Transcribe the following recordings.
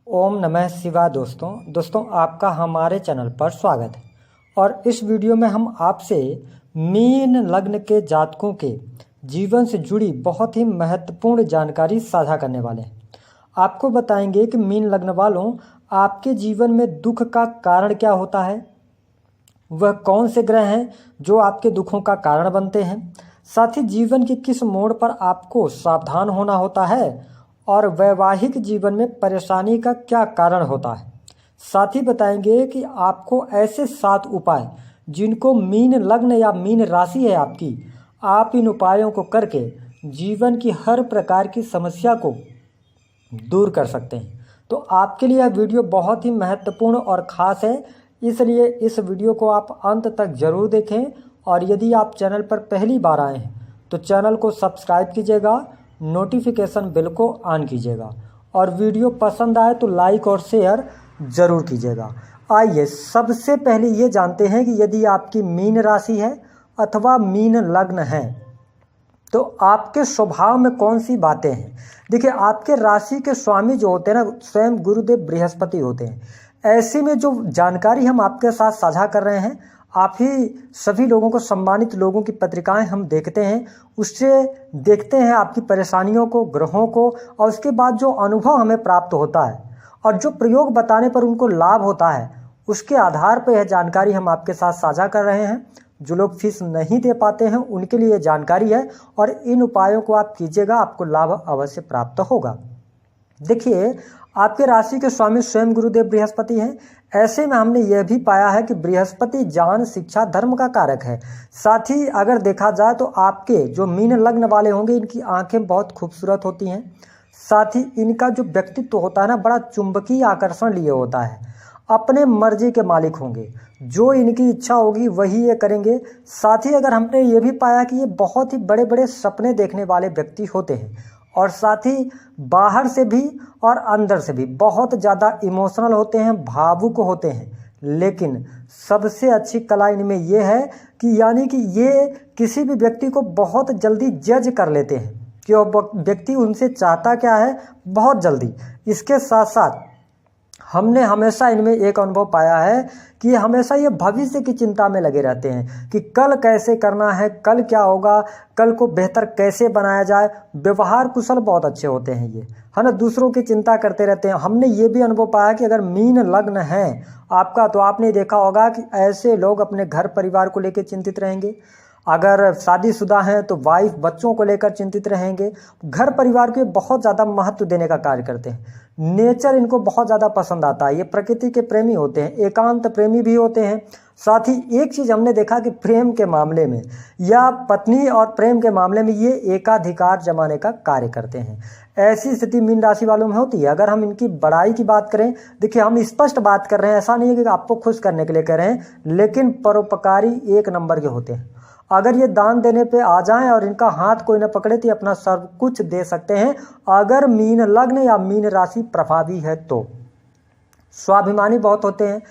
ओम नमः शिवाय। दोस्तों आपका हमारे चैनल पर स्वागत है। और इस वीडियो में हम आपसे मीन लग्न के जातकों के जीवन से जुड़ी बहुत ही महत्वपूर्ण जानकारी साझा करने वाले हैं। आपको बताएंगे कि मीन लग्न वालों, आपके जीवन में दुख का कारण क्या होता है, वह कौन से ग्रह हैं जो आपके दुखों का कारण बनते हैं, साथ ही जीवन के किस मोड़ पर आपको सावधान होना होता है और वैवाहिक जीवन में परेशानी का क्या कारण होता है। साथ ही बताएंगे कि आपको ऐसे 7 उपाय जिनको मीन लग्न या मीन राशि है आपकी, आप इन उपायों को करके जीवन की हर प्रकार की समस्या को दूर कर सकते हैं। तो आपके लिए यह वीडियो बहुत ही महत्वपूर्ण और ख़ास है, इसलिए इस वीडियो को आप अंत तक ज़रूर देखें। और यदि आप चैनल पर पहली बार आए हैं तो चैनल को सब्सक्राइब कीजिएगा, नोटिफिकेशन बेल को ऑन कीजिएगा और वीडियो पसंद आए तो लाइक और शेयर ज़रूर कीजिएगा। आइए सबसे पहले ये जानते हैं कि यदि आपकी मीन राशि है अथवा मीन लग्न है तो आपके स्वभाव में कौन सी बातें हैं। देखिए, आपके राशि के स्वामी जो होते हैं ना, स्वयं गुरुदेव बृहस्पति होते हैं। ऐसे में जो जानकारी हम आपके साथ साझा कर रहे हैं, आप ही सभी लोगों को, सम्मानित लोगों की पत्रिकाएं हम देखते हैं, उससे देखते हैं आपकी परेशानियों को, ग्रहों को, और उसके बाद जो अनुभव हमें प्राप्त होता है और जो प्रयोग बताने पर उनको लाभ होता है, उसके आधार पर यह जानकारी हम आपके साथ साझा कर रहे हैं। जो लोग फीस नहीं दे पाते हैं उनके लिए जानकारी है और इन उपायों को आप कीजिएगा, आपको लाभ अवश्य प्राप्त होगा। देखिए, आपके राशि के स्वामी स्वयं गुरुदेव बृहस्पति हैं। ऐसे में हमने यह भी पाया है कि बृहस्पति ज्ञान, शिक्षा, धर्म का कारक है। साथ ही अगर देखा जाए तो आपके जो मीन लग्न वाले होंगे, इनकी आंखें बहुत खूबसूरत होती हैं। साथ ही इनका जो व्यक्तित्व होता है ना, बड़ा चुंबकीय आकर्षण लिए होता है। अपने मर्जी के मालिक होंगे, जो इनकी इच्छा होगी वही ये करेंगे। साथ ही अगर हमने ये भी पाया कि ये बहुत ही बड़े बड़े सपने देखने वाले व्यक्ति होते हैं और साथ ही बाहर से भी और अंदर से भी बहुत ज़्यादा इमोशनल होते हैं, भावुक होते हैं। लेकिन सबसे अच्छी कला इनमें ये है कि यानी कि ये किसी भी व्यक्ति को बहुत जल्दी जज कर लेते हैं कि वो व्यक्ति उनसे चाहता क्या है, बहुत जल्दी। इसके साथ साथ हमने हमेशा इनमें एक अनुभव पाया है कि हमेशा ये भविष्य की चिंता में लगे रहते हैं कि कल कैसे करना है, कल क्या होगा, कल को बेहतर कैसे बनाया जाए। व्यवहार कुशल बहुत अच्छे होते हैं ये, है ना, दूसरों की चिंता करते रहते हैं। हमने ये भी अनुभव पाया कि अगर मीन लग्न है आपका तो आपने देखा होगा कि ऐसे लोग अपने घर परिवार को लेकर चिंतित रहेंगे। अगर शादीशुदा हैं तो वाइफ बच्चों को लेकर चिंतित रहेंगे। घर परिवार को बहुत ज़्यादा महत्व देने का कार्य करते हैं। नेचर इनको बहुत ज़्यादा पसंद आता है। ये प्रकृति के प्रेमी होते हैं, एकांत प्रेमी भी होते हैं। साथ ही एक चीज़ हमने देखा कि प्रेम के मामले में या पत्नी और प्रेम के मामले में ये एकाधिकार जमाने का कार्य करते हैं। ऐसी स्थिति मीन राशि वालों में होती है। अगर हम इनकी बड़ाई की बात करें, देखिए हम स्पष्ट बात कर रहे हैं, ऐसा नहीं है कि आपको खुश करने के लिए कह रहे हैं, लेकिन परोपकारी एक नंबर के होते हैं। अगर ये दान देने पे आ जाएं और इनका हाथ कोई न पकड़े तो अपना सब कुछ दे सकते हैं, अगर मीन लग्न या मीन राशि प्रभावी है तो। स्वाभिमानी बहुत होते हैं।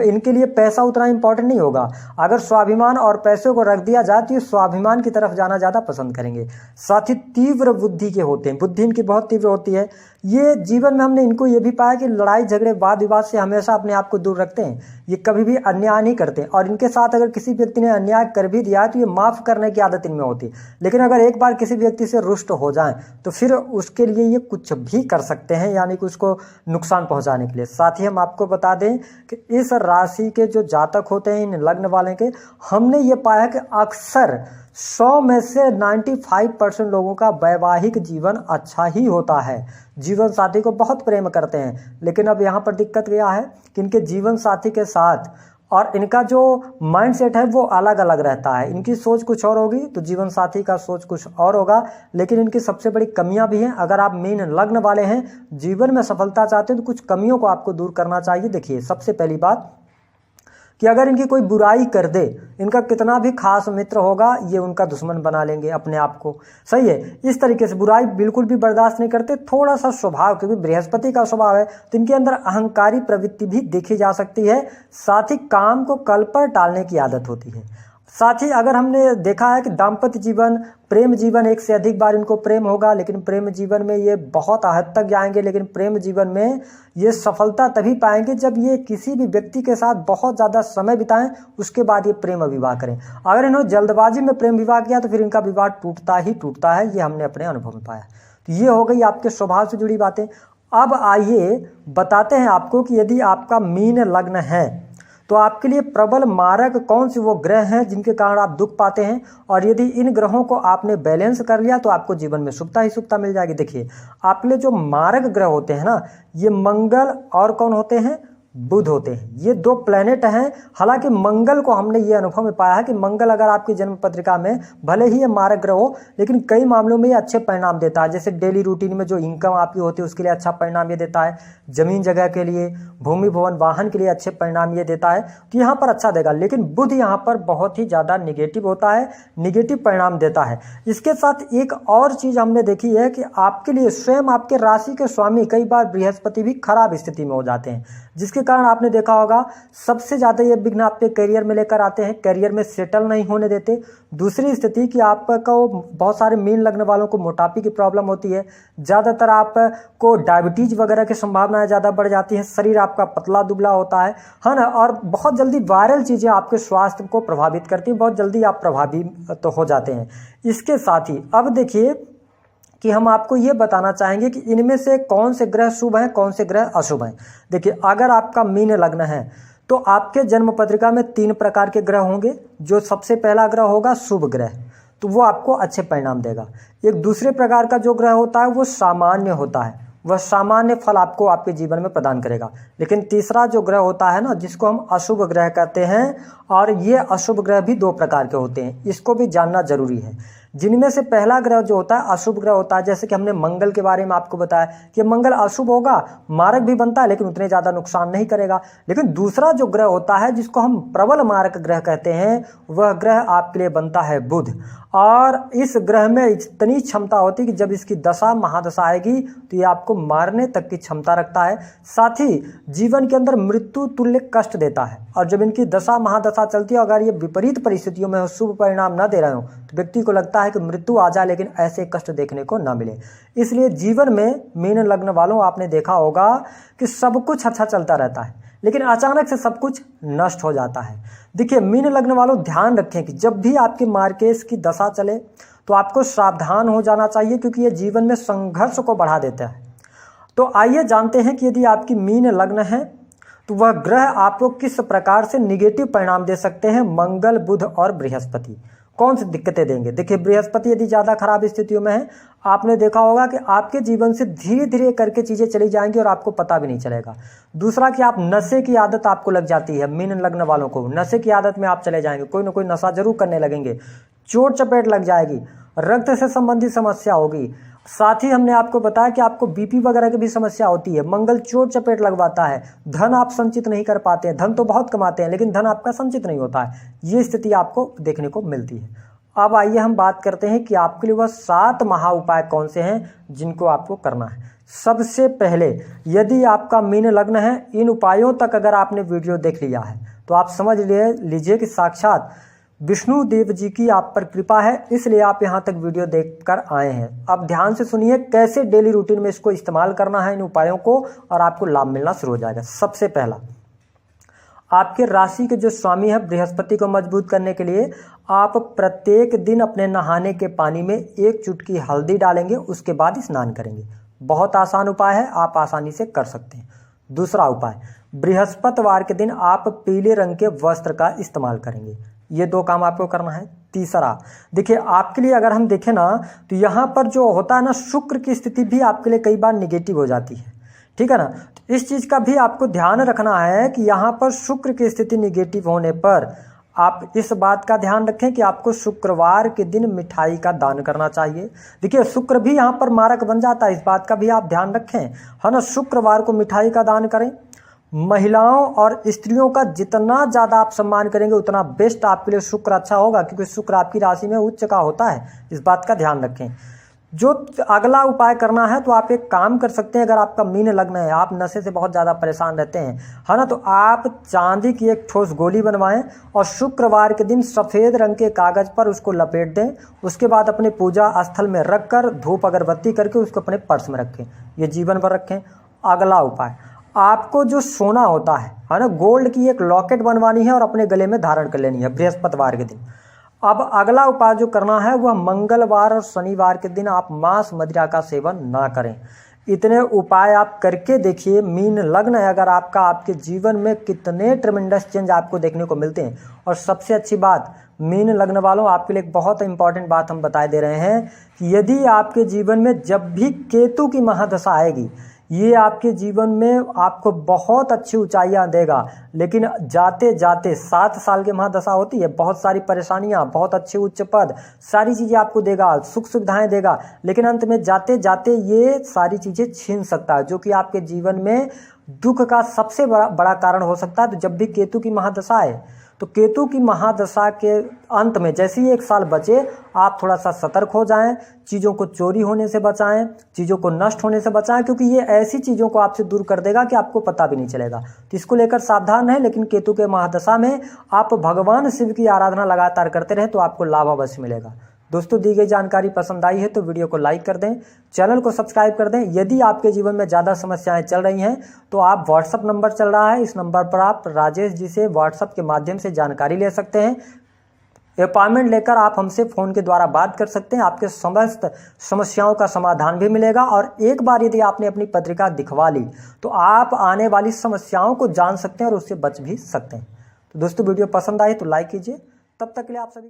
इनके लिए पैसा उतना इंपॉर्टेंट नहीं होगा। अगर स्वाभिमान और पैसे को रख दिया जाए तो ये स्वाभिमान की तरफ जाना ज़्यादा पसंद करेंगे। साथ ही तीव्र बुद्धि के होते हैं, बुद्धि इनकी बहुत तीव्र होती है। ये जीवन में हमने इनको ये भी पाया कि लड़ाई झगड़े वाद विवाद से हमेशा अपने आप को दूर रखते हैं। ये कभी भी अन्याय नहीं करते और इनके साथ अगर किसी व्यक्ति ने अन्याय कर भी दिया है तो ये माफ़ करने की आदत इनमें होती है। लेकिन अगर एक बार किसी व्यक्ति से रुष्ट हो जाएं तो फिर उसके लिए ये कुछ भी कर सकते हैं, यानी कि उसको नुकसान पहुंचाने के लिए। साथ ही हम आपको बता दें कि इस राशि के जो जातक होते हैं, इन लग्न वाले के, हमने ये पाया कि अक्सर 100 में से 95% लोगों का वैवाहिक जीवन अच्छा ही होता है। जीवन साथी को बहुत प्रेम करते हैं। लेकिन अब यहाँ पर दिक्कत क्या है कि इनके जीवन साथी के साथ और इनका जो माइंडसेट है वो अलग अलग रहता है। इनकी सोच कुछ और होगी तो जीवन साथी का सोच कुछ और होगा। लेकिन इनकी सबसे बड़ी कमियां भी हैं। अगर आप मीन लग्न वाले हैं, जीवन में सफलता चाहते हैं तो कुछ कमियों को आपको दूर करना चाहिए। देखिए, सबसे पहली बात कि अगर इनकी कोई बुराई कर दे, इनका कितना भी खास मित्र होगा, ये उनका दुश्मन बना लेंगे अपने आप को। सही है, इस तरीके से बुराई बिल्कुल भी बर्दाश्त नहीं करते। थोड़ा सा स्वभाव, क्योंकि बृहस्पति का स्वभाव है तो इनके अंदर अहंकारी प्रवृत्ति भी देखी जा सकती है। साथ ही काम को कल पर टालने की आदत होती है। साथ ही अगर हमने देखा है कि दाम्पत्य जीवन, प्रेम जीवन, एक से अधिक बार इनको प्रेम होगा, लेकिन प्रेम जीवन में ये बहुत हद तक जाएंगे, लेकिन प्रेम जीवन में ये सफलता तभी पाएंगे जब ये किसी भी व्यक्ति के साथ बहुत ज़्यादा समय बिताएं, उसके बाद ये प्रेम विवाह करें। अगर इन्होंने जल्दबाजी में प्रेम विवाह किया तो फिर इनका विवाह टूटता ही टूटता है, ये हमने अपने अनुभव में पाया। तो ये हो गई आपके स्वभाव से जुड़ी बातें। अब आइए बताते हैं आपको कि यदि आपका मीन लग्न है तो आपके लिए प्रबल मारक कौन से वो ग्रह हैं जिनके कारण आप दुख पाते हैं, और यदि इन ग्रहों को आपने बैलेंस कर लिया तो आपको जीवन में सुखता ही सुखता मिल जाएगी। देखिए, आपके लिए जो मारक ग्रह होते हैं ना, ये मंगल और कौन होते हैं, बुध होते हैं। ये दो प्लेनेट हैं। हालांकि मंगल को हमने ये अनुभव में पाया है कि मंगल अगर आपकी जन्म पत्रिका में भले ही ये मारक ग्रह हो, लेकिन कई मामलों में ये अच्छे परिणाम देता है। जैसे डेली रूटीन में जो इनकम आपकी होती है उसके लिए अच्छा परिणाम ये देता है, जमीन जगह के लिए, भूमि भवन वाहन के लिए अच्छे परिणाम ये देता है, तो यहाँ पर अच्छा देगा। लेकिन बुध यहाँ पर बहुत ही ज़्यादा निगेटिव होता है, निगेटिव परिणाम देता है। इसके साथ एक और चीज़ हमने देखी है कि आपके लिए स्वयं आपके राशि के स्वामी कई बार बृहस्पति भी खराब स्थिति में हो जाते हैं, जिसके कारण आपने देखा होगा सबसे ज़्यादा ये विघ्न आपके करियर में लेकर आते हैं, करियर में सेटल नहीं होने देते। दूसरी स्थिति कि आपको बहुत सारे मीन लगने वालों को मोटापे की प्रॉब्लम होती है, ज़्यादातर आपको डायबिटीज वगैरह की संभावनाएं ज़्यादा बढ़ जाती हैं, शरीर आपका पतला दुबला होता है ना, और बहुत जल्दी वायरल चीज़ें आपके स्वास्थ्य को प्रभावित करती हैं, बहुत जल्दी आप प्रभावित तो हो जाते हैं। इसके साथ ही अब देखिए कि हम आपको ये बताना चाहेंगे कि इनमें से कौन से ग्रह शुभ हैं, कौन से ग्रह अशुभ हैं। देखिए, अगर आपका मीन लग्न है तो आपके जन्म पत्रिका में 3 प्रकार के ग्रह होंगे। जो सबसे पहला ग्रह होगा शुभ ग्रह, तो वो आपको अच्छे परिणाम देगा। एक दूसरे प्रकार का जो ग्रह होता है वो सामान्य होता है, वह सामान्य फल आपको आपके जीवन में प्रदान करेगा। लेकिन तीसरा जो ग्रह होता है ना, जिसको हम अशुभ ग्रह कहते हैं, और ये अशुभ ग्रह भी 2 प्रकार के होते हैं, इसको भी जानना जरूरी है। जिनमें से पहला ग्रह जो होता है अशुभ ग्रह होता है, जैसे कि हमने मंगल के बारे में आपको बताया कि मंगल अशुभ होगा, मारक भी बनता है लेकिन उतने ज़्यादा नुकसान नहीं करेगा। लेकिन दूसरा जो ग्रह होता है जिसको हम प्रबल मारक ग्रह कहते हैं, वह ग्रह आपके लिए बनता है बुध। और इस ग्रह में इतनी क्षमता होती है कि जब इसकी दशा महादशा आएगी तो ये आपको मारने तक की क्षमता रखता है, साथ ही जीवन के अंदर मृत्यु तुल्य कष्ट देता है। और जब इनकी दशा महादशा चलती है, अगर ये विपरीत परिस्थितियों में शुभ परिणाम न दे रहे हो तो व्यक्ति को लगता है कि मृत्यु आ जाए लेकिन ऐसे कष्ट देखने को ना मिले। इसलिए जीवन में मीन लग्न वालों आपने देखा होगा कि सब कुछ अच्छा चलता रहता है, लेकिन अचानक से सब कुछ नष्ट हो जाता है। देखिए, मीन लग्न वालों ध्यान रखें कि जब भी आपके मार्केस की दशा चले तो आपको सावधान हो जाना चाहिए, क्योंकि ये जीवन में संघर्ष को बढ़ा देता है। तो आइए जानते हैं कि यदि आपकी मीन लग्न है तो वह ग्रह आपको किस प्रकार से निगेटिव परिणाम दे सकते हैं। मंगल, बुध और बृहस्पति कौन सी दिक्कतें देंगे। देखिए, बृहस्पति यदि ज़्यादा खराब स्थितियों में है, आपने देखा होगा कि आपके जीवन से धीरे धीरे करके चीज़ें चली जाएंगी और आपको पता भी नहीं चलेगा। दूसरा कि आप नशे की आदत आपको लग जाती है। मीन लग्न वालों को नशे की आदत में आप चले जाएंगे, कोई ना कोई नशा जरूर करने लगेंगे, चोट चपेट लग जाएगी, रक्त से संबंधित समस्या होगी। साथ ही हमने आपको बताया कि आपको बीपी वगैरह की भी समस्या होती है। मंगल चोट चपेट लगवाता है, धन आप संचित नहीं कर पाते हैं, धन तो बहुत कमाते हैं लेकिन धन आपका संचित नहीं होता है। ये स्थिति आपको देखने को मिलती है। अब आइए हम बात करते हैं कि आपके लिए वह 7 महा उपाय कौन से हैं जिनको आपको करना है। सबसे पहले, यदि आपका मीन लग्न है, इन उपायों तक अगर आपने वीडियो देख लिया है तो आप समझ लीजिए कि साक्षात विष्णु देव जी की आप पर कृपा है, इसलिए आप यहाँ तक वीडियो देखकर आए हैं। अब ध्यान से सुनिए कैसे डेली रूटीन में इसको इस्तेमाल करना है इन उपायों को, और आपको लाभ मिलना शुरू हो जाएगा। सबसे पहला, आपके राशि के जो स्वामी है बृहस्पति को मजबूत करने के लिए आप प्रत्येक दिन अपने नहाने के पानी में 1 चुटकी हल्दी डालेंगे, उसके बाद स्नान करेंगे। बहुत आसान उपाय है, आप आसानी से कर सकते हैं। दूसरा उपाय, बृहस्पतिवार के दिन आप पीले रंग के वस्त्र का इस्तेमाल करेंगे। ये 2 काम आपको करना है। तीसरा, देखिए आपके लिए अगर हम देखें ना तो यहाँ पर जो होता है ना, शुक्र की स्थिति भी आपके लिए कई बार निगेटिव हो जाती है, ठीक है ना। तो इस चीज़ का भी आपको ध्यान रखना है कि यहाँ पर शुक्र की स्थिति निगेटिव होने पर आप इस बात का ध्यान रखें कि आपको शुक्रवार के दिन मिठाई का दान करना चाहिए। देखिए, शुक्र भी यहाँ पर मारक बन जाता है, इस बात का भी आप ध्यान रखें, है ना। शुक्रवार को मिठाई का दान करें। महिलाओं और स्त्रियों का जितना ज़्यादा आप सम्मान करेंगे उतना बेस्ट आपके लिए शुक्र अच्छा होगा, क्योंकि शुक्र आपकी राशि में उच्च का होता है, इस बात का ध्यान रखें। जो अगला उपाय करना है तो आप एक काम कर सकते हैं। अगर आपका मीन लग्न है, आप नशे से बहुत ज़्यादा परेशान रहते हैं, है ना, तो आप चांदी की एक ठोस गोली बनवाएं और शुक्रवार के दिन सफ़ेद रंग के कागज़ पर उसको लपेट दें। उसके बाद अपने पूजा स्थल में रख कर धूप अगरबत्ती करके उसको अपने पर्स में रखें, ये जीवन भर रखें। अगला उपाय, आपको जो सोना होता है ना, गोल्ड की एक लॉकेट बनवानी है और अपने गले में धारण कर लेनी है बृहस्पतिवार के दिन। अब अगला उपाय जो करना है वह मंगलवार और शनिवार के दिन आप मांस मदिरा का सेवन ना करें। इतने उपाय आप करके देखिए, मीन लग्न है अगर आपका, आपके जीवन में कितने ट्रेमेंडस चेंज आपको देखने को मिलते हैं। और सबसे अच्छी बात, मीन लग्न वालों, आपके लिए एक बहुत इंपॉर्टेंट बात हम बताए दे रहे हैं कि यदि आपके जीवन में जब भी केतु की महादशा आएगी, ये आपके जीवन में आपको बहुत अच्छी ऊंचाइयां देगा, लेकिन जाते जाते 7 साल की महादशा होती है, बहुत सारी परेशानियां, बहुत अच्छे उच्च पद, सारी चीज़ें आपको देगा, सुख सुविधाएं देगा, लेकिन अंत में जाते जाते ये सारी चीज़ें छीन सकता है, जो कि आपके जीवन में दुख का सबसे बड़ा कारण हो सकता है। तो जब भी केतु की महादशा है, तो केतु की महादशा के अंत में जैसे ही 1 साल बचे, आप थोड़ा सा सतर्क हो जाएं, चीज़ों को चोरी होने से बचाएं, चीज़ों को नष्ट होने से बचाएं, क्योंकि ये ऐसी चीज़ों को आपसे दूर कर देगा कि आपको पता भी नहीं चलेगा। तो इसको लेकर सावधान रहें। लेकिन केतु के महादशा में आप भगवान शिव की आराधना लगातार करते रहें तो आपको लाभ अवश्य मिलेगा। दोस्तों, दी गई जानकारी पसंद आई है तो वीडियो को लाइक कर दें, चैनल को सब्सक्राइब कर दें। यदि आपके जीवन में ज़्यादा समस्याएं चल रही हैं तो आप व्हाट्सअप नंबर चल रहा है, इस नंबर पर आप राजेश जी से व्हाट्सअप के माध्यम से जानकारी ले सकते हैं। अपॉइंटमेंट लेकर आप हमसे फ़ोन के द्वारा बात कर सकते हैं, आपके समस्त समस्याओं का समाधान भी मिलेगा। और एक बार यदि आपने अपनी पत्रिका दिखवा ली तो आप आने वाली समस्याओं को जान सकते हैं और उससे बच भी सकते हैं। तो दोस्तों, वीडियो पसंद आए तो लाइक कीजिए। तब तक के लिए आप सभी